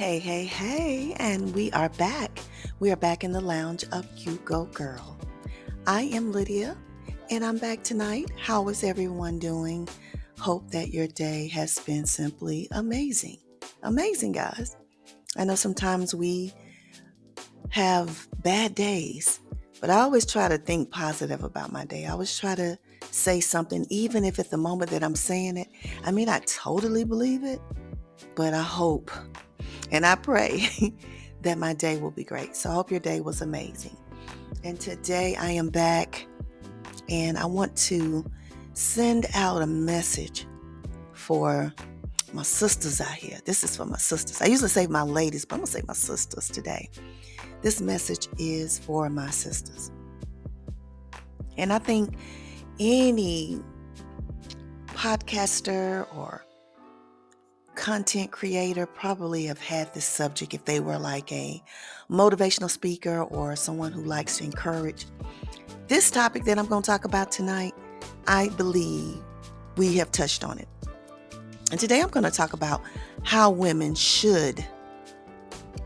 Hey, hey, hey, and we are back. We are back in the lounge of You Go Girl. I am Lydia, and I'm back tonight. How is everyone doing? Hope that your day has been simply amazing. Amazing, guys. I know sometimes we have bad days, but I always try to think positive about my day. I always try to say something, even if at the moment that I'm saying it, I may not totally believe it, but I hope and I pray that my day will be great. So I hope your day was amazing. And today I am back and I want to send out a message for my sisters out here. This is for my sisters. I usually say my ladies, but I'm going to say my sisters today. This message is for my sisters. And I think any podcaster or content creator probably have had this subject if they were like a motivational speaker or someone who likes to encourage. This topic that I'm going to talk about tonight, I believe we have touched on it. And today I'm going to talk about how women should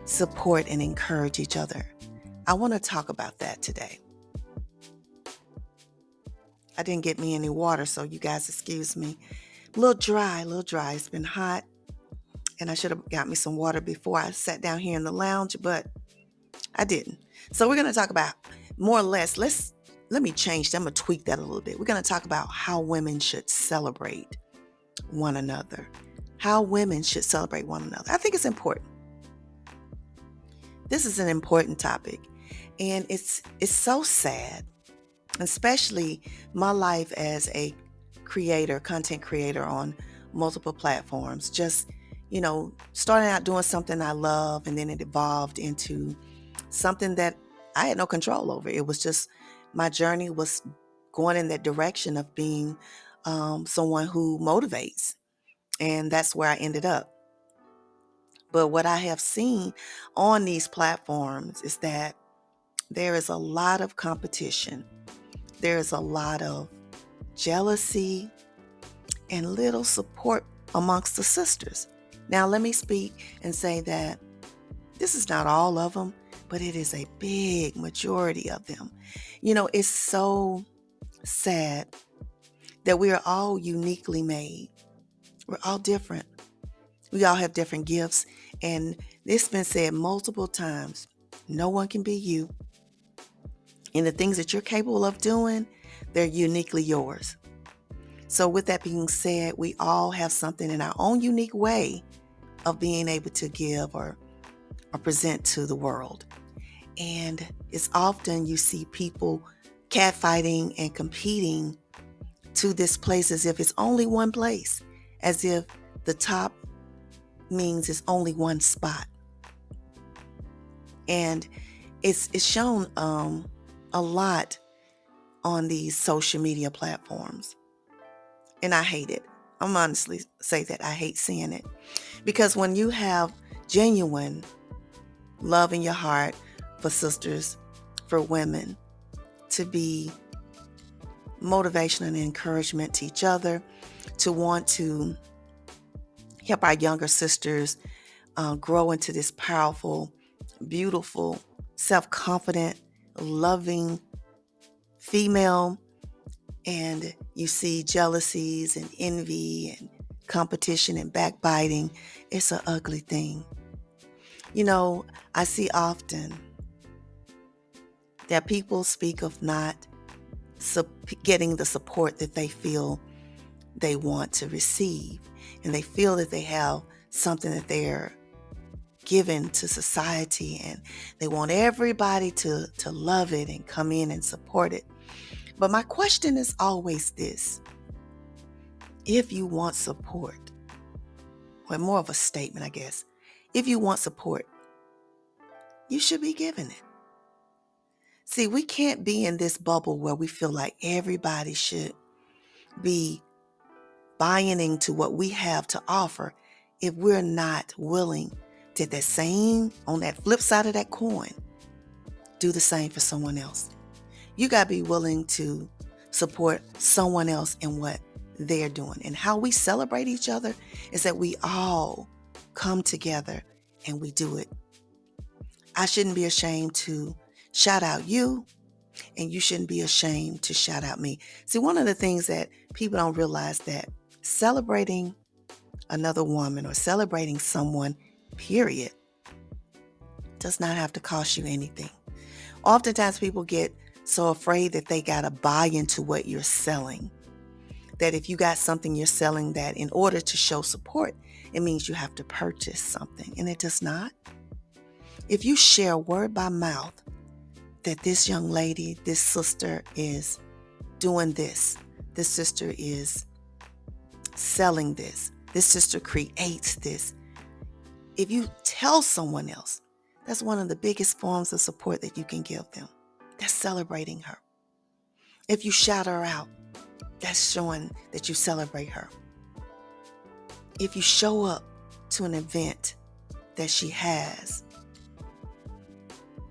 support and encourage each other. I want to talk about that today. I didn't get me any water, so you guys excuse me. A little dry. It's been hot. And I should have got me some water before I sat down here in the lounge, but I didn't. So we're going to talk about more or less, let me change that. I'm going to tweak that a little bit. We're going to talk about how women should celebrate one another. How women should celebrate one another. I think it's important. This is an important topic. And it's so sad, especially my life as a creator, content creator on multiple platforms. Just starting out doing something I love, and then it evolved into something that I had no control over. It was just my journey was going in that direction of being someone who motivates. And that's where I ended up. But what I have seen on these platforms is that there is a lot of competition. There is a lot of jealousy and little support amongst the sisters. Now, let me speak and say that this is not all of them, but it is a big majority of them. It's so sad that we are all uniquely made. We're all different. We all have different gifts. And it's been said multiple times, no one can be you. And the things that you're capable of doing, they're uniquely yours. So with that being said, we all have something in our own unique way of being able to give or present to the world. And it's often you see people catfighting and competing to this place as if it's only one place, as if the top means it's only one spot. And it's shown a lot on these social media platforms. And I hate it. I'm honestly say that I hate seeing it. Because when you have genuine love in your heart for sisters, for women, to be motivation and encouragement to each other, to want to help our younger sisters grow into this powerful, beautiful, self-confident, loving female. And you see jealousies and envy and competition and backbiting. It's an ugly thing. I see often that people speak of not getting the support that they feel they want to receive. And they feel that they have something that they're given to society, and they want everybody to love it and come in and support it. But my question is always this: if you want support, or more of a statement, I guess, if you want support, you should be given it. See, we can't be in this bubble where we feel like everybody should be buying into what we have to offer if we're not willing to, on that flip side of that coin, do the same for someone else. You got to be willing to support someone else in what they're doing. And how we celebrate each other is that we all come together and we do it. I shouldn't be ashamed to shout out you, and you shouldn't be ashamed to shout out me. See, one of the things that people don't realize that celebrating another woman or celebrating someone, period, does not have to cost you anything. Oftentimes people get so afraid that they got to buy into what you're selling, that if you got something you're selling, that in order to show support, it means you have to purchase something, and it does not. If you share word by mouth that this young lady, this sister is doing this sister is selling this sister creates this. If you tell someone else, that's one of the biggest forms of support that you can give them. That's celebrating her. If you shout her out, that's showing that you celebrate her. If you show up to an event that she has,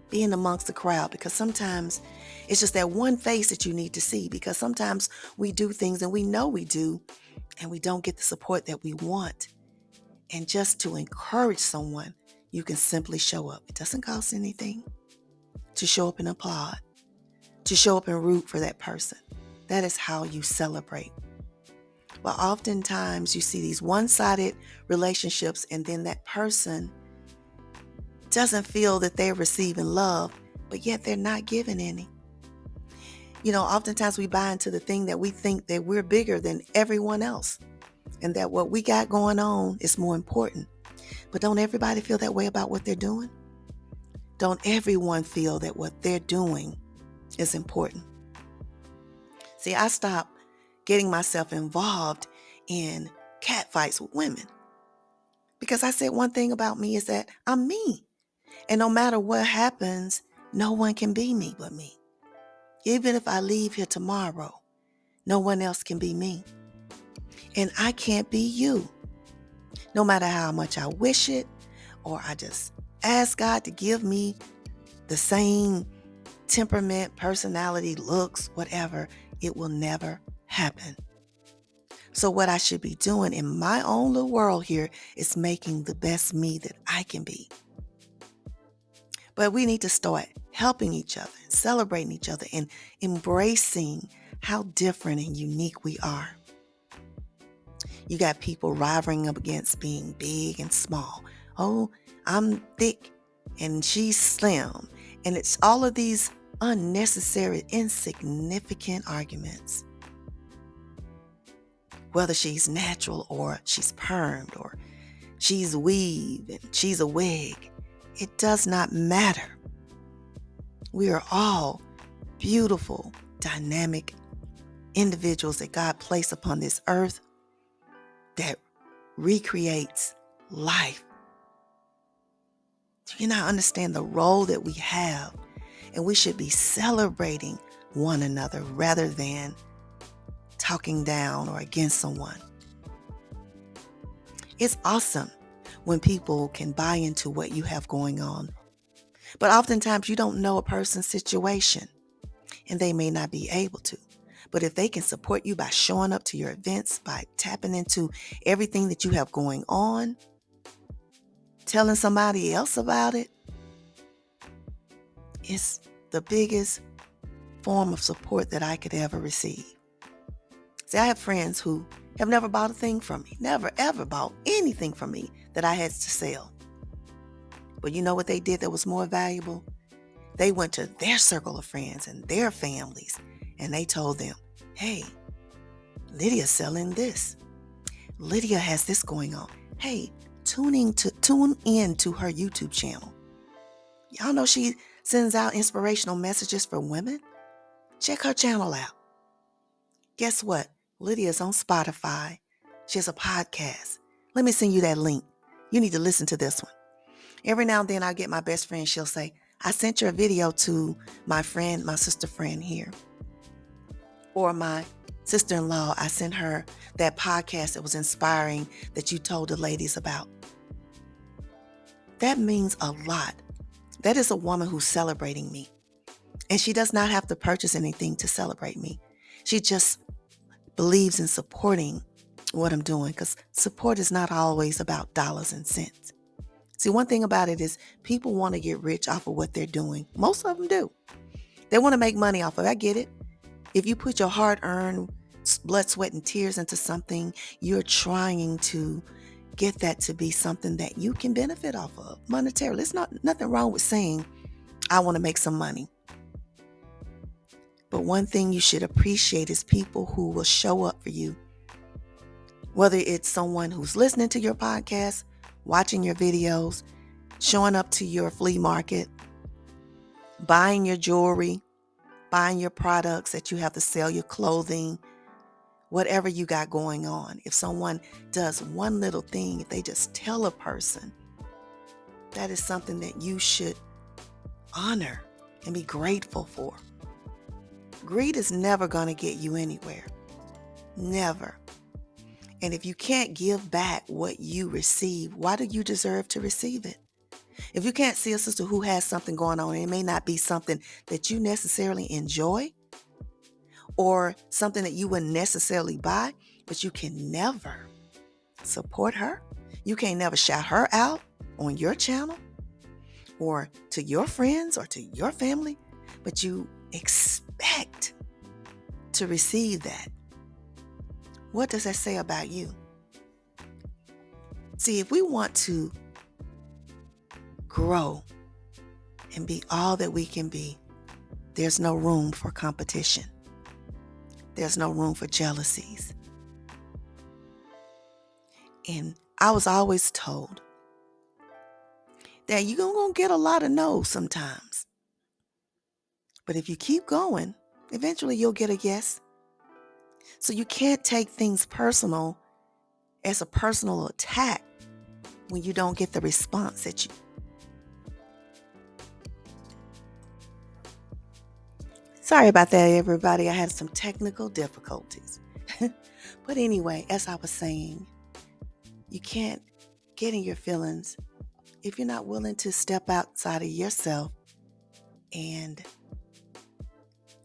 being amongst the crowd, because sometimes it's just that one face that you need to see, because sometimes we do things and we know we do, and we don't get the support that we want. And just to encourage someone, you can simply show up. It doesn't cost anything to show up and applaud, to show up and root for that person. That is how you celebrate. But oftentimes you see these one-sided relationships, and then that person doesn't feel that they're receiving love, but yet they're not giving any. Oftentimes we buy into the thing that we think that we're bigger than everyone else, and that what we got going on is more important. But don't everybody feel that way about what they're doing? Don't everyone feel that what they're doing is important? See, I stopped getting myself involved in catfights with women, because I said one thing about me is that I'm me. And no matter what happens, no one can be me but me. Even if I leave here tomorrow, no one else can be me. And I can't be you. No matter how much I wish it, or I just ask God to give me the same temperament, personality, looks, whatever, it will never happen. So what I should be doing in my own little world here is making the best me that I can be. But we need to start helping each other, celebrating each other, and embracing how different and unique we are. You got people rivaling up against being big and small. Oh, I'm thick and she's slim. And it's all of these unnecessary, insignificant arguments. Whether she's natural or she's permed or she's weave and she's a wig, it does not matter. We are all beautiful, dynamic individuals that God placed upon this earth that recreates life. Do you not understand the role that we have? And we should be celebrating one another rather than talking down or against someone. It's awesome when people can buy into what you have going on. But oftentimes you don't know a person's situation, and they may not be able to. But if they can support you by showing up to your events, by tapping into everything that you have going on, telling somebody else about it, it's the biggest form of support that I could ever receive. See, I have friends who have never bought a thing from me, never ever bought anything from me that I had to sell. But you know what they did that was more valuable? They went to their circle of friends and their families, and they told them, hey, Lydia's selling this. Lydia has this going on. Hey, tune in to her YouTube channel. Y'all know she sends out inspirational messages for women? Check her channel out. Guess what? Lydia's on Spotify. She has a podcast. Let me send you that link. You need to listen to this one. Every now and then I get my best friend, she'll say, I sent your video to my friend, my sister friend here. Or my sister-in-law, I sent her that podcast that was inspiring that you told the ladies about. That means a lot. That is a woman who's celebrating me. And she does not have to purchase anything to celebrate me. She just believes in supporting what I'm doing, because support is not always about dollars and cents. It's See, one thing about it is people want to get rich off of what they're doing. Most of them do. They want to make money off of it. I get it. If you put your hard-earned blood, sweat, and tears into something, you're trying to get that to be something that you can benefit off of monetarily. It's nothing wrong with saying, I want to make some money. But one thing you should appreciate is people who will show up for you. Whether it's someone who's listening to your podcast, watching your videos, showing up to your flea market, buying your jewelry, buying your products that you have to sell, your clothing, whatever you got going on. If someone does one little thing, if they just tell a person, that is something that you should honor and be grateful for. Greed is never going to get you anywhere. Never. And if you can't give back what you receive, why do you deserve to receive it? If you can't see a sister who has something going on, it may not be something that you necessarily enjoy or something that you wouldn't necessarily buy, but you can never support her. You can't never shout her out on your channel or to your friends or to your family, but you expect to receive that. What does that say about you? See, if we want to grow and be all that we can be, there's no room for competition. There's no room for jealousies. And I was always told that you're going to get a lot of no's sometimes. But if you keep going, eventually you'll get a yes. So you can't take things personal as a personal attack when you don't get the response that you. Sorry about that, everybody. I had some technical difficulties. But anyway, as I was saying, you can't get in your feelings if you're not willing to step outside of yourself and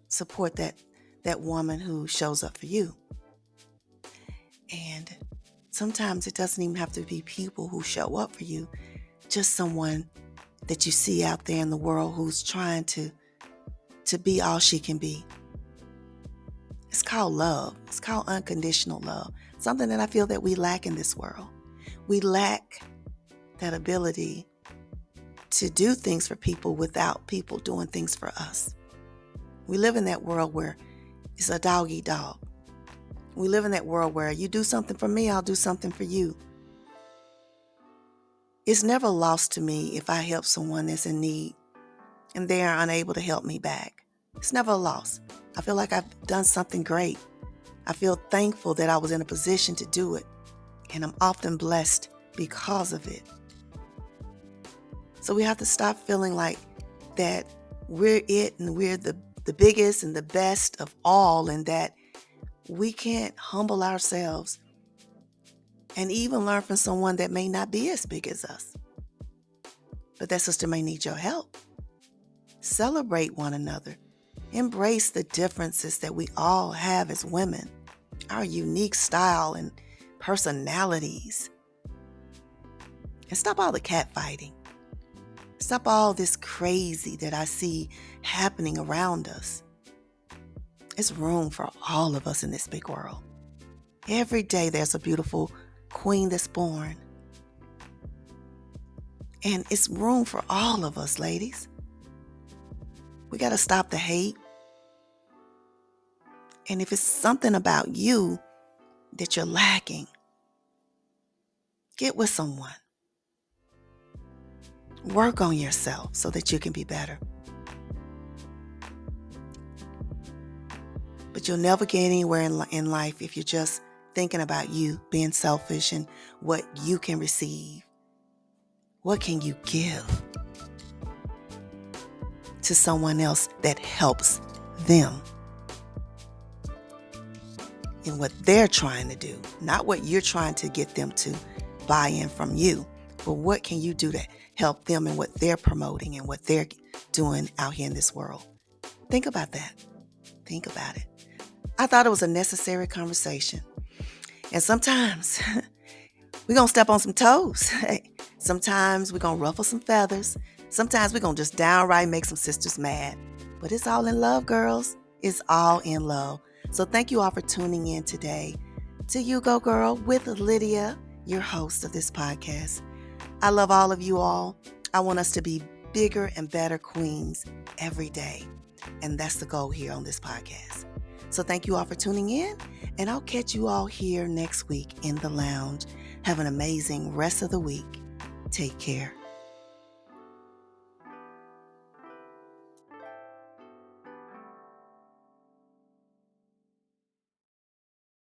support that woman who shows up for you. And sometimes it doesn't even have to be people who show up for you, just someone that you see out there in the world who's trying to be all she can be. It's called love. It's called unconditional love. Something that I feel that we lack in this world. We lack that ability to do things for people without people doing things for us. We live in that world where it's a dog eat dog. We live in that world where you do something for me, I'll do something for you. It's never lost to me if I help someone that's in need and they are unable to help me back. It's never a loss. I feel like I've done something great. I feel thankful that I was in a position to do it, and I'm often blessed because of it. So we have to stop feeling like that we're it and we're the biggest and the best of all, and that we can't humble ourselves and even learn from someone that may not be as big as us. But that sister may need your help. Celebrate one another. Embrace the differences that we all have as women, our unique style and personalities. And stop all the catfighting. Stop all this crazy that I see happening around us. It's room for all of us in this big world. Every day there's a beautiful queen that's born. And it's room for all of us, ladies. We got to stop the hate. And if it's something about you that you're lacking, get with someone. Work on yourself so that you can be better. But you'll never get anywhere in life if you're just thinking about you, being selfish and what you can receive. What can you give to someone else that helps them in what they're trying to do? Not what you're trying to get them to buy in from you, but what can you do to help them in what they're promoting and what they're doing out here in this world? Think about that. Think about it. I thought it was a necessary conversation. And sometimes we're going to step on some toes. Sometimes we're going to ruffle some feathers. Sometimes we're going to just downright make some sisters mad. But it's all in love, girls. It's all in love. So thank you all for tuning in today to You Go Girl with Lydia, your host of this podcast. I love all of you all. I want us to be bigger and better queens every day. And that's the goal here on this podcast. So thank you all for tuning in, and I'll catch you all here next week in the lounge. Have an amazing rest of the week. Take care.